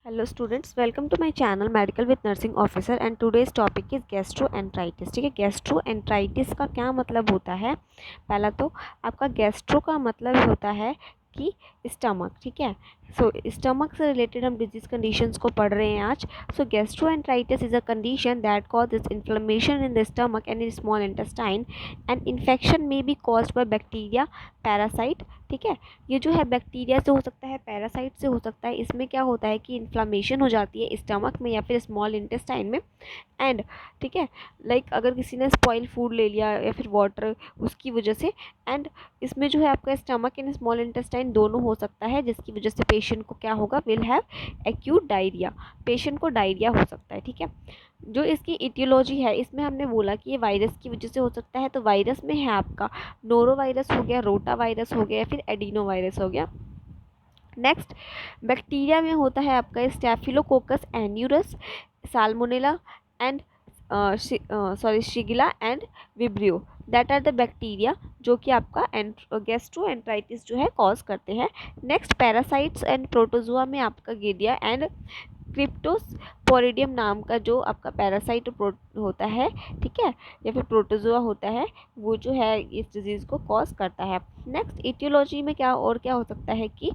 Hello students, welcome to my channel medical with nursing officer and today's topic is gastroenteritis. ठीक है, gastroenteritis का क्या मतलब होता है? पहला तो आपका गैस्ट्रो का मतलब होता है कि स्टमक। ठीक है, सो स्टमक से रिलेटेड हम डिजीज कंडीशंस को पढ़ रहे हैं आज। So gastroenteritis is a condition that causes inflammation in the stomach and in small intestine and infection may be caused by bacteria, parasite. ठीक है, ये जो है बैक्टीरिया से हो सकता है, पैरासाइट से हो सकता है। इसमें क्या होता है कि इन्फ्लामेशन हो जाती है स्टमक में या फिर स्मॉल इंटेस्टाइन में। एंड ठीक है, लाइक अगर किसी ने स्पॉइल फूड ले लिया या फिर वाटर, उसकी वजह से। एंड इसमें जो है आपका स्टमक एंड स्मॉल इंटेस्टाइन दोनों हो सकता है, जिसकी वजह से पेशेंट को क्या होगा, will have acute diarrhoea. Patient को डायरिया हो सकता है। ठीक है, जो इसकी इटियोलॉजी है, इसमें हमने बोला कि ये वायरस की वजह से हो सकता है। तो वायरस में है आपका नोरो वायरस हो गया, रोटा वायरस हो गया, फिर एडिनो वायरस हो गया। नेक्स्ट, बैक्टीरिया में होता है आपका staphylococcus aureus, salmonella and shigella and vibrio. That are the bacteria जो कि आपका गैस्ट्रोएंटराइटिस जो है कॉज करते हैं। नेक्स्ट, पैरासाइट्स एंड प्रोटोजुआ में आपका गेडिया एंड क्रिप्टोस्पोरिडियम नाम का जो आपका पैरासाइट होता है, ठीक है, या फिर प्रोटोजुआ होता है, वो जो है इस डिजीज़ को कॉज करता है। नेक्स्ट, इटियोलॉजी में क्या और क्या हो सकता है कि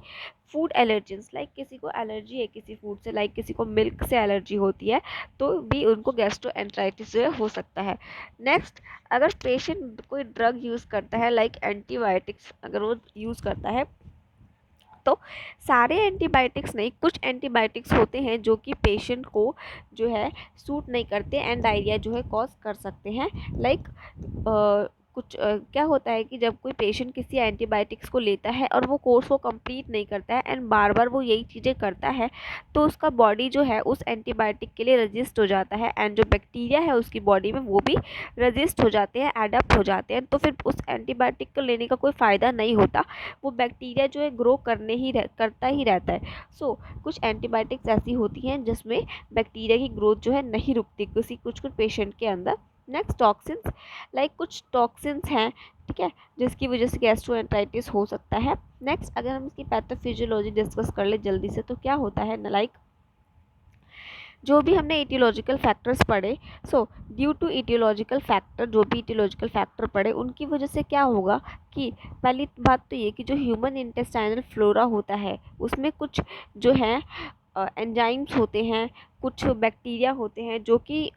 फूड एलर्जेंस, लाइक किसी को एलर्जी है किसी फूड से, लाइक किसी को मिल्क से एलर्जी होती है, तो भी उनको गैस्ट्रोएंटराइटिस जो है हो सकता है। नेक्स्ट, अगर पेशेंट कोई ड्रग यूज़ करता है, लाइक एंटीबायोटिक्स अगर वो यूज़ करता है, तो सारे एंटीबायोटिक्स नहीं, कुछ एंटीबायोटिक्स होते हैं जो कि पेशेंट को जो है सूट नहीं करते एंड डायरिया जो है कॉज कर सकते हैं। लाइक क्या होता है कि जब कोई पेशेंट किसी एंटीबायोटिक्स को लेता है और वो कोर्स को कंप्लीट नहीं करता है एंड बार बार वो यही चीज़ें करता है, तो उसका बॉडी जो है उस एंटीबायोटिक के लिए रजिस्ट हो जाता है एंड जो बैक्टीरिया है उसकी बॉडी में वो भी रजिस्ट हो जाते हैं, एडप्ट हो जाते हैं। तो फिर उस एंटीबायोटिक को लेने का कोई फ़ायदा नहीं होता, वो बैक्टीरिया जो है ग्रो करता ही रहता है। सो कुछ एंटीबायोटिक्स ऐसी होती हैं जिसमें बैक्टीरिया की ग्रोथ जो है नहीं रुकती कुछ कुछ पेशेंट के अंदर। नेक्स्ट, टॉक्सिन्स, लाइक कुछ टॉक्सिन्स हैं, ठीक है, जिसकी वजह से गैस्ट्रोएंटराइटिस हो सकता है। नेक्स्ट, अगर हम इसकी पैथोफिजियोलॉजी डिस्कस कर ले जल्दी से, तो क्या होता है, लाइक जो भी हमने इटियोलॉजिकल फैक्टर्स पढ़े, so due to etiological factor, जो भी इटियोलॉजिकल फैक्टर पढ़े उनकी वजह से क्या होगा कि पहली बात तो ये कि जो ह्यूमन इंटेस्टाइनल फ्लोरा होता है उसमें कुछ जो है एंजाइम्स होते हैं, कुछ बैक्टीरिया होते हैं जो कि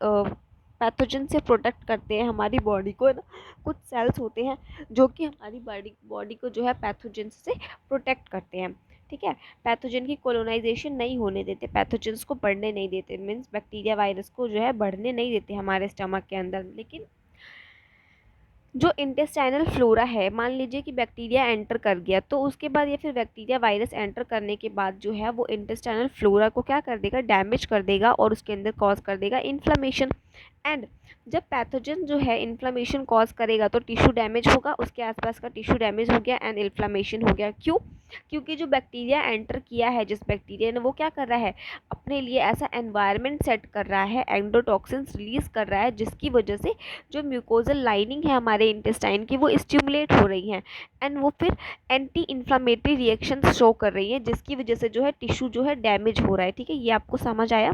पैथोजन से प्रोटेक्ट करते हैं हमारी बॉडी को, ना। कुछ सेल्स होते हैं जो कि हमारी बॉडी को जो है पैथोजन से प्रोटेक्ट करते हैं। ठीक है, पैथोजन की कोलोनाइजेशन नहीं होने देते, पैथोजन्स को बढ़ने नहीं देते, मीन्स बैक्टीरिया वायरस को जो है बढ़ने नहीं देते हमारे स्टमक के अंदर। लेकिन जो इंटेस्टाइनल फ्लोरा है, मान लीजिए कि बैक्टीरिया एंटर कर गया, तो उसके बाद या फिर बैक्टीरिया वायरस एंटर करने के बाद जो है वो इंटेस्टाइनल फ्लोरा को क्या कर देगा, डैमेज कर देगा और उसके अंदर कॉज कर देगा इन्फ्लेमेशन। एंड जब पैथोजन जो है इन्फ्लेमेशन कॉज करेगा तो टिश्यू डैमेज होगा, उसके आसपास का टिश्यू डैमेज हो गया एंड इन्फ्लेमेशन हो गया। क्यों? क्योंकि जो बैक्टीरिया एंटर किया है, जिस बैक्टीरिया ने, वो क्या कर रहा है, अपने लिए ऐसा एनवायरनमेंट सेट कर रहा है, एंडोटॉक्सिन्स रिलीज कर रहा है, जिसकी वजह से जो म्यूकोजल लाइनिंग है हमारे इंटेस्टाइन की वो स्टिमुलेट हो रही है एंड वो फिर एंटी इन्फ्लामेटरी रिएक्शन शो कर रही है, जिसकी वजह से जो है टिश्यू जो है डैमेज हो रहा है। ठीक है, ये आपको समझ आया।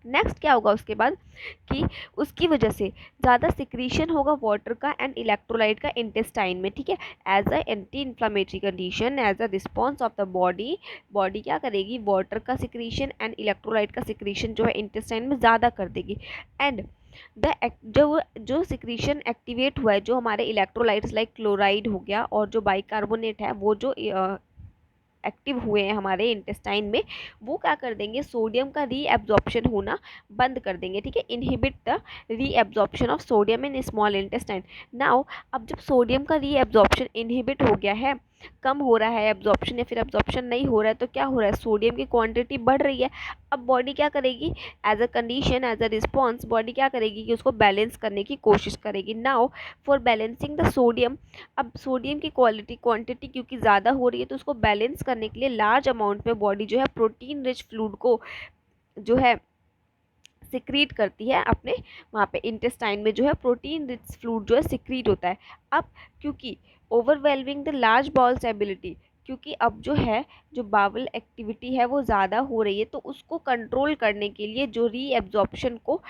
नेक्स्ट क्या होगा उसके बाद कि उसकी वजह से ज़्यादा सिक्रीशन होगा वाटर का एंड इलेक्ट्रोलाइट का इंटेस्टाइन में। ठीक है, as a anti inflammatory condition, as a response of the body क्या करेगी, वाटर का सिक्रीशन एंड इलेक्ट्रोलाइट का सिक्रीशन जो है इंटेस्टाइन में ज़्यादा कर देगी। एंड जो सिक्रीशन एक्टिवेट हुआ है, जो हमारे इलेक्ट्रोलाइट्स लाइक क्लोराइड हो गया और जो बाइकार्बोनेट है, वो जो एक्टिव हुए हैं हमारे इंटेस्टाइन में, वो क्या कर देंगे, सोडियम का रीएब्जॉर्प्शन होना बंद कर देंगे। ठीक है, inhibit the reabsorption of sodium in small intestine. Now अब जब सोडियम का रीएब्जॉर्प्शन इनहिबिट हो गया है, कम हो रहा है एब्जॉर्प्शन या फिर एब्जॉर्प्शन नहीं हो रहा है, तो क्या हो रहा है, सोडियम की क्वांटिटी बढ़ रही है। अब बॉडी क्या करेगी, as a condition, as a response, body क्या करेगी कि उसको बैलेंस करने की कोशिश करेगी। Now for balancing the sodium, अब सोडियम की क्वांटिटी क्योंकि ज़्यादा हो रही है, तो उसको बैलेंस करने के लिए लार्ज अमाउंट में बॉडी जो है प्रोटीन रिच फ्लूइड को जो है सिक्रीट करती है अपने वहाँ पे इंटेस्टाइन में, जो है प्रोटीन रिच फ्लूइड जो है सिक्रीट होता है। अब क्योंकि overwhelming the large ball stability, क्योंकि अब जो है जो बावल एक्टिविटी है वो ज़्यादा हो रही है, तो उसको कंट्रोल करने के लिए जो रीएब्जॉर्प्शन को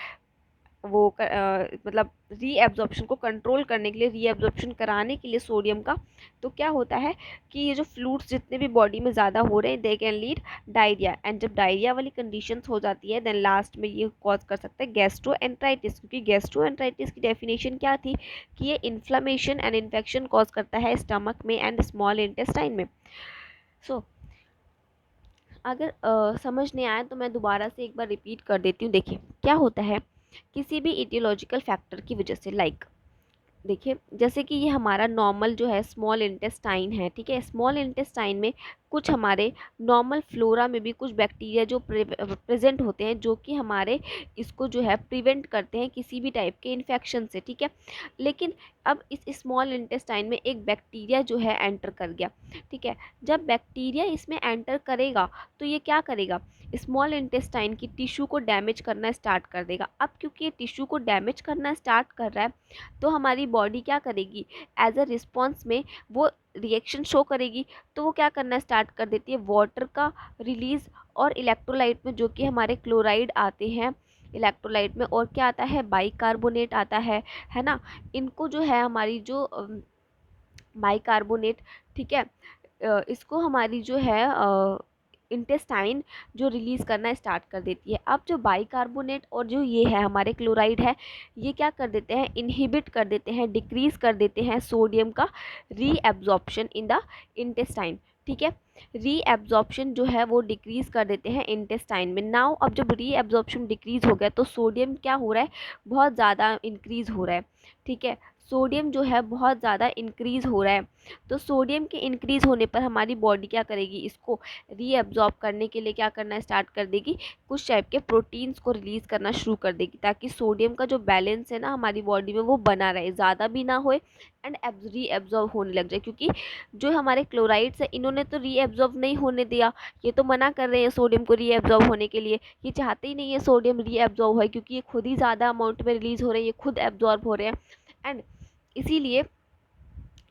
मतलब रीएब्जॉर्प्शन को कंट्रोल करने के लिए, रीएब्जॉर्प्शन कराने के लिए सोडियम का, तो क्या होता है कि ये जो फ्लूइड्स जितने भी बॉडी में ज़्यादा हो रहे हैं they can lead diarrhoea, and जब डायरिया वाली कंडीशंस हो जाती है देन लास्ट में ये कॉज कर सकता है गैस्ट्रोएंटराइटिस, क्योंकि गैस्ट्रोएंटराइटिस की डेफिनेशन क्या थी कि ये इन्फ्लामेशन एंड इन्फेक्शन कॉज करता है स्टमक में एंड स्मॉल इंटेस्टाइन में। सो अगर समझ नहीं आया तो मैं दोबारा से एक बार रिपीट कर देती हूँ। देखिए क्या होता है, किसी भी इटियोलॉजिकल फैक्टर की वजह से, लाइक देखिए जैसे कि ये हमारा नॉर्मल जो है स्मॉल इंटेस्टाइन है, ठीक है, स्मॉल इंटेस्टाइन में कुछ हमारे नॉर्मल फ्लोरा में भी कुछ बैक्टीरिया जो प्रेजेंट होते हैं जो कि हमारे इसको जो है प्रिवेंट करते हैं किसी भी टाइप के इन्फेक्शन से, ठीक है। लेकिन अब इस स्मॉल इंटेस्टाइन में एक बैक्टीरिया जो है एंटर कर गया, ठीक है। जब बैक्टीरिया इसमें एंटर करेगा तो ये क्या करेगा, स्मॉल इंटेस्टाइन की टिश्यू को डैमेज करना स्टार्ट कर देगा। अब क्योंकि ये टिश्यू को डैमेज करना स्टार्ट कर रहा है तो हमारी बॉडी क्या करेगी, एज अ रिस्पॉन्स में वो रिएक्शन शो करेगी, तो वो क्या करना स्टार्ट कर देती है, वाटर का रिलीज और इलेक्ट्रोलाइट में जो कि हमारे क्लोराइड आते हैं इलेक्ट्रोलाइट में, और क्या आता है बाइकार्बोनेट आता है ना, इनको जो है हमारी जो बाइकार्बोनेट, ठीक है, इसको हमारी जो है इंटेस्टाइन जो रिलीज़ करना स्टार्ट कर देती है। अब जो बाइकार्बोनेट और जो ये है हमारे क्लोराइड है, ये क्या कर देते हैं, इनहिबिट कर देते हैं, डिक्रीज़ कर देते हैं सोडियम का रीएब्जॉर्प्शन इन द इंटेस्टाइन, ठीक है। रीएब्जॉर्प्शन जो है वो डिक्रीज़ कर देते हैं इंटेस्टाइन में। नाउ अब जब रीएब्जॉर्प्शन डिक्रीज़ हो गया तो सोडियम क्या हो रहा है, बहुत ज़्यादा इंक्रीज़ हो रहा है, ठीक है, सोडियम जो है बहुत ज़्यादा इंक्रीज़ हो रहा है। तो सोडियम के इंक्रीज़ होने पर हमारी बॉडी क्या करेगी, इसको रीअब्जॉर्ब करने के लिए क्या करना स्टार्ट कर देगी, कुछ टाइप के प्रोटीन्स को रिलीज़ करना शुरू कर देगी, ताकि सोडियम का जो बैलेंस है ना हमारी बॉडी में वो बना रहे, ज़्यादा भी ना होए एंड रीएब्जॉर्ब होने लग जाए। क्योंकि जो हमारे क्लोराइड्स है इन्होंने तो रीएब्जॉर्ब नहीं होने दिया, ये तो मना कर रहे हैं सोडियम को रीएब्जॉर्ब होने के लिए, ये चाहते ही नहीं है सोडियम रीएब्जॉर्ब हो, क्योंकि ये खुद ही ज़्यादा अमाउंट में रिलीज़ हो रहे हैं, ये खुद एब्जॉर्ब हो रहे हैं, एंड इसीलिए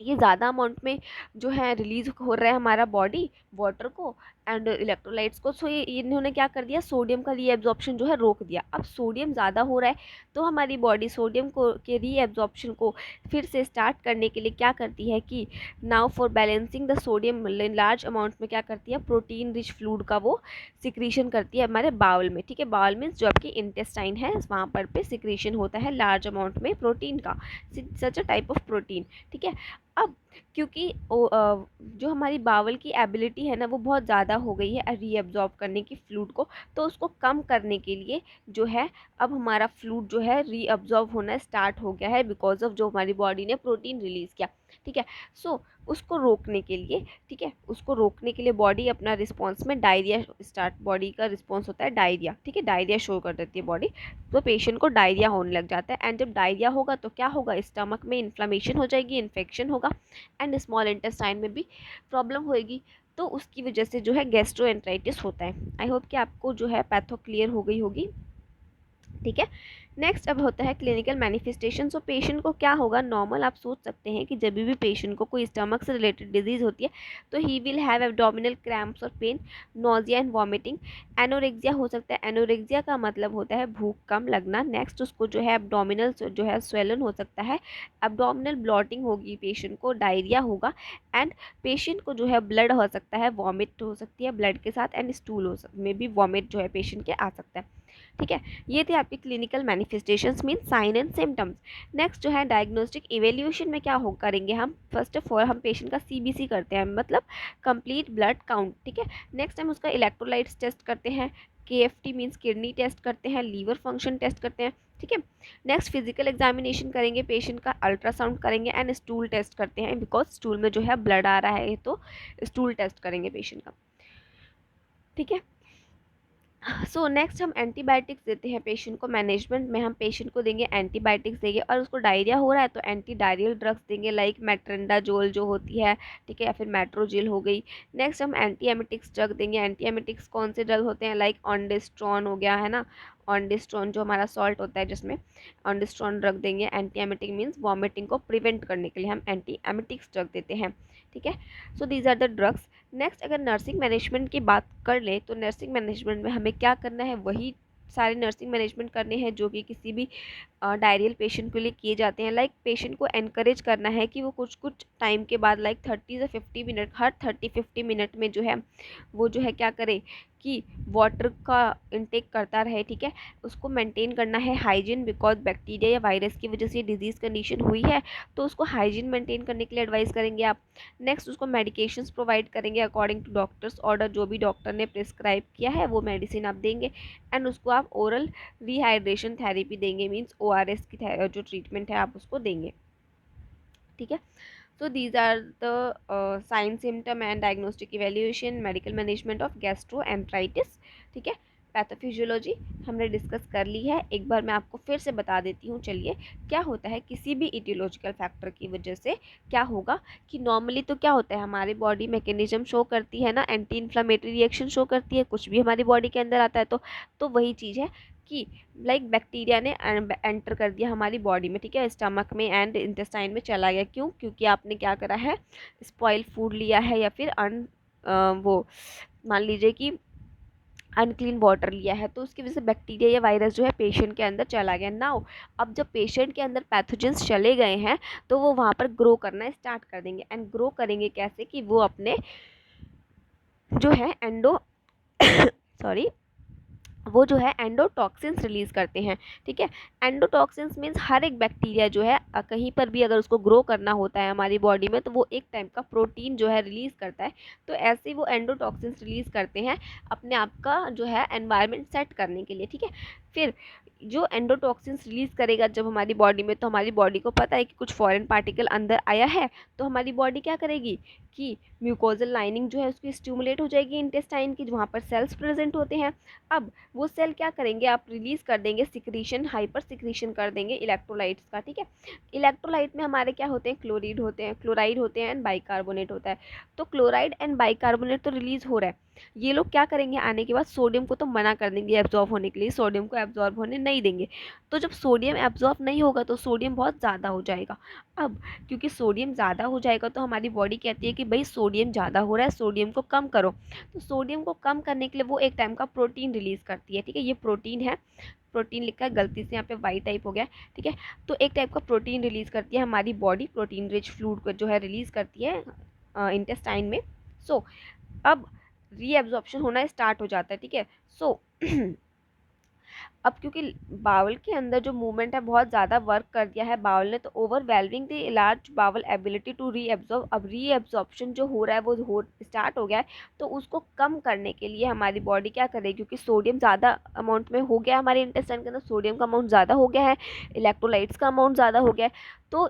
ये ज़्यादा अमाउंट में जो है रिलीज हो रहा है हमारा बॉडी वाटर को एंड इलेक्ट्रोलाइट्स को। सो ये इन्होंने क्या कर दिया, सोडियम का रीएब्जॉर्प्शन जो है रोक दिया। अब सोडियम ज़्यादा हो रहा है तो हमारी बॉडी सोडियम को के रीएब्जॉर्प्शन को फिर से स्टार्ट करने के लिए क्या करती है कि now for balancing the sodium in large amount में क्या करती है, प्रोटीन रिच फ्लूड का वो सिक्रीशन करती है हमारे बाउल में, ठीक है। बाउल में जो आपकी इंटेस्टाइन है वहाँ पर पे सिक्रीशन होता है लार्ज अमाउंट में प्रोटीन का, सच अ टाइप ऑफ प्रोटीन, ठीक है। अब क्योंकि जो हमारी बावल की एबिलिटी है ना वो बहुत ज़्यादा हो गई है रीअब्जॉर्ब करने की फ्लूइड को, तो उसको कम करने के लिए जो है अब हमारा फ्लूइड जो है रीअब्जॉर्ब होना स्टार्ट हो गया है बिकॉज ऑफ जो हमारी बॉडी ने प्रोटीन रिलीज़ किया, ठीक है। सो उसको रोकने के लिए, ठीक है, उसको रोकने के लिए बॉडी अपना रिस्पॉन्स में डायरिया स्टार्ट, बॉडी का रिस्पॉन्स होता है डायरिया, ठीक है, डायरिया शो कर देती है बॉडी, तो पेशेंट को डायरिया होने लग जाता है। एंड जब डायरिया होगा तो क्या होगा, स्टमक में इन्फ्लामेशन हो जाएगी, इन्फेक्शन होगा एंड स्मॉल इंटेस्टाइन में भी प्रॉब्लम होएगी, तो उसकी वजह से जो है गैस्ट्रोएंटराइटिस होता है। आई होप कि आपको जो है पैथो क्लियर हो गई होगी, ठीक है। नेक्स्ट अब होता है क्लिनिकल मैनिफेस्टेशन। सो पेशेंट को क्या होगा, नॉर्मल आप सोच सकते हैं कि जब भी पेशेंट को कोई स्टमक से रिलेटेड डिजीज़ होती है तो he will have abdominal cramps और pain, nausea and vomiting. Anorexia हो सकता है, एनोरेक्सिया का मतलब होता है भूख कम लगना। नेक्स्ट उसको जो है एब्डोमिनल जो है स्वेलन हो सकता है, एब्डोमिनल ब्लॉटिंग होगी पेशेंट को, डायरिया होगा एंड पेशेंट को जो है ब्लड हो सकता है, वॉमिट हो सकती है ब्लड के साथ एंड स्टूल हो में भी वॉमिट जो है पेशेंट के आ सकता है, ठीक है। ये थे आपके clinical manifestations mean sine and symptoms. Next जो है डायग्नोस्टिक इवेल्यूशन में क्या हो करेंगे हम, फर्स्ट ऑफ ऑल हम पेशेंट का सीबीसी करते हैं, मतलब कंप्लीट ब्लड काउंट, ठीक है। नेक्स्ट हम उसका इलेक्ट्रोलाइट्स टेस्ट करते हैं, केएफटी मीन्स किडनी टेस्ट करते हैं, लीवर फंक्शन टेस्ट करते हैं, ठीक है। नेक्स्ट फिजिकल एग्जामिनेशन करेंगे पेशेंट का, अल्ट्रासाउंड करेंगे एंड स्टूल टेस्ट करते हैं, बिकॉज स्टूल में जो है ब्लड आ रहा है तो स्टूल टेस्ट करेंगे पेशेंट का, ठीक है। सो नेक्स्ट हम एंटीबायोटिक्स देते हैं पेशेंट को, मैनेजमेंट में हम पेशेंट को देंगे एंटीबायोटिक्स देंगे, और उसको डायरिया हो रहा है तो एंटी डायरियल ड्रग्स देंगे लाइक मेट्रेंडाजोल जो होती है, ठीक है, या फिर मेट्रोजिल हो गई। नेक्स्ट हम एंटी एमेटिक्स ड्रग देंगे, एंटी एमेटिक्स कौन से ड्रग होते हैं, लाइक ऑन्डेस्ट्रॉन हो गया है ना, ऑन्डेस्ट्रॉन जो हमारा सॉल्ट होता है जिसमें ऑन्डेस्ट्रॉन ड्रग देंगे। एंटी एमेटिक मीन्स वॉमिटिंग को प्रिवेंट करने के लिए हम एंटी एमेटिक्स ड्रग देते हैं, ठीक है। So these are the drugs. Next अगर नर्सिंग मैनेजमेंट की बात कर ले तो नर्सिंग मैनेजमेंट में हमें क्या करना है, वही सारे नर्सिंग मैनेजमेंट करने हैं जो कि किसी भी डायरियल पेशेंट के लिए किए जाते हैं। लाइक पेशेंट को एनकरेज करना है कि वो कुछ कुछ टाइम के बाद लाइक 30 से 50 मिनट, हर 30-50 मिनट में जो है वो जो है क्या करे कि वाटर का इंटेक करता रहे, ठीक है। उसको मेंटेन करना है हाइजीन, बिकॉज बैक्टीरिया या वायरस की वजह से डिजीज़ कंडीशन हुई है, तो उसको हाइजीन मेंटेन करने के लिए एडवाइस करेंगे आप। नेक्स्ट उसको मेडिकेशंस प्रोवाइड करेंगे अकॉर्डिंग टू डॉक्टर्स ऑर्डर, जो भी डॉक्टर ने प्रिस्क्राइब किया है वो मेडिसिन आप देंगे। एंड उसको आप ओरल रिहाइड्रेशन थेरेपी देंगे, मीन्स ORS की जो ट्रीटमेंट है आप उसको देंगे, ठीक है। So these are the sign, symptom and diagnostic evaluation, medical management of gastroenteritis, ठीक है। पैथोफिजियोलॉजी हमने डिस्कस कर ली है, एक बार मैं आपको फिर से बता देती हूँ। चलिए, क्या होता है किसी भी इटियोलॉजिकल फैक्टर की वजह से क्या होगा कि नॉर्मली तो क्या होता है हमारी बॉडी मैकेनिज्म शो करती है ना, एंटी इन्फ्लामेटरी रिएक्शन शो करती है, कुछ भी हमारी बॉडी के अंदर आता है तो वही चीज़ है कि लाइक बैक्टीरिया ने एंटर कर दिया हमारी बॉडी में, ठीक है, स्टमक में एंड इंटेस्टाइन में चला गया। क्यों? क्योंकि आपने क्या करा है, स्पॉइल फूड लिया है या फिर वो मान लीजिए कि अनक्लीन वाटर लिया है, तो उसकी वजह से बैक्टीरिया या वायरस जो है पेशेंट के अंदर चला गया। नाउ अब जब पेशेंट के अंदर पैथोजेंस चले गए हैं तो वो वहाँ पर ग्रो करना स्टार्ट कर देंगे। एंड ग्रो करेंगे कैसे कि वो अपने जो है सॉरी वो जो है एंडोटॉक्सिन्स रिलीज करते हैं, ठीक है। एंडोटॉक्सिन्स मीन्स हर एक बैक्टीरिया जो है कहीं पर भी अगर उसको ग्रो करना होता है हमारी बॉडी में तो वो एक टाइप का प्रोटीन जो है रिलीज करता है। तो ऐसे ही वो एंडोटॉक्सिन्स रिलीज करते हैं अपने आप का जो है एनवायरनमेंट सेट करने के लिए, ठीक है। फिर जो एंडोटॉक्सिन्स रिलीज करेगा जब हमारी बॉडी में, तो हमारी बॉडी को पता है कि कुछ फॉरेन पार्टिकल अंदर आया है, तो हमारी बॉडी क्या करेगी कि म्यूकोजल लाइनिंग जो है उसकी स्टिमुलेट हो जाएगी इंटेस्टाइन की, वहाँ पर सेल्स प्रेजेंट होते हैं। अब वो सेल क्या करेंगे, आप रिलीज कर देंगे सिक्रीशन, हाइपर सिक्रीशन कर देंगे इलेक्ट्रोलाइट्स का, ठीक है। इलेक्ट्रोलाइट में हमारे क्या होते हैं, क्लोराइड होते हैं एंड बाइकार्बोनेट होता है। तो क्लोराइड एंड बाइकार्बोनेट तो रिलीज हो रहा है, ये लोग क्या करेंगे आने के बाद सोडियम को तो मना कर देंगे एब्जॉर्ब होने के लिए, सोडियम को एब्जॉर्ब होने नहीं देंगे। तो जब सोडियम एब्जॉर्ब नहीं होगा तो सोडियम बहुत ज़्यादा हो जाएगा। अब क्योंकि सोडियम ज़्यादा हो जाएगा तो हमारी बॉडी कहती है कि भाई सोडियम ज़्यादा हो रहा है, सोडियम को कम करो। तो सोडियम को कम करने के लिए वो एक टाइम का प्रोटीन रिलीज करती है, ठीक है। ये प्रोटीन है, प्रोटीन लिखा है गलती से यहाँ पे वाई टाइप हो गया, ठीक है। तो एक टाइप का प्रोटीन रिलीज करती है हमारी बॉडी, प्रोटीन रिच फ्लूइड को जो है रिलीज करती है इंटेस्टाइन में। सो अब रीएब्जॉर्प्शन होना स्टार्ट हो जाता है, ठीक है। सो अब क्योंकि बावल के अंदर जो मूवमेंट है बहुत ज़्यादा वर्क कर दिया है बावल ने, तो overwhelming the large bowel ability to reabsorb, अब रीएब्जॉर्प्शन जो हो रहा है वो हो स्टार्ट हो गया है। तो उसको कम करने के लिए हमारी बॉडी क्या करे, क्योंकि सोडियम ज़्यादा अमाउंट में हो गया हमारे इंटेस्टाइन के अंदर, सोडियम का अमाउंट ज़्यादा हो गया है, इलेक्ट्रोलाइट्स का अमाउंट ज़्यादा हो गया है, तो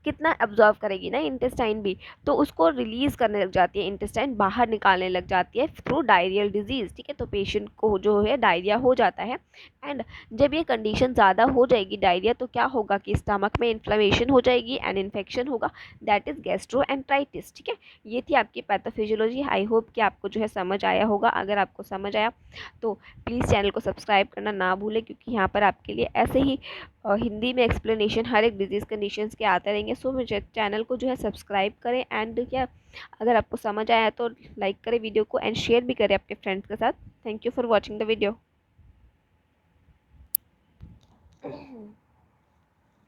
कितना एब्जॉर्व करेगी ना इंटेस्टाइन भी, तो उसको रिलीज करने लग जाती है, इंटेस्टाइन बाहर निकालने लग जाती है थ्रू डायरियल डिजीज़, ठीक है। तो पेशेंट को जो है डायरिया हो जाता है। एंड जब ये कंडीशन ज़्यादा हो जाएगी डायरिया, तो क्या होगा कि स्टमक में इन्फ्लेमेशन हो जाएगी एंड इन्फेक्शन होगा, दैट इज़ गैस्ट्रोएंटराइटिस, ठीक है। ये थी आपकी पैथोफिजियोलॉजी। आई होप कि आपको जो है समझ आया होगा। अगर आपको समझ आया तो प्लीज़ चैनल को सब्सक्राइब करना ना भूलें, क्योंकि यहाँ पर आपके लिए ऐसे ही हिंदी में एक्सप्लेनेशन हर एक डिजीज़ कंडीशंस के आते रहेंगे। सो मुझे चैनल को जो है सब्सक्राइब करें एंड क्या, अगर आपको समझ आया तो लाइक करें वीडियो को एंड शेयर भी करें अपने फ्रेंड्स के साथ। Thank you for watching the video.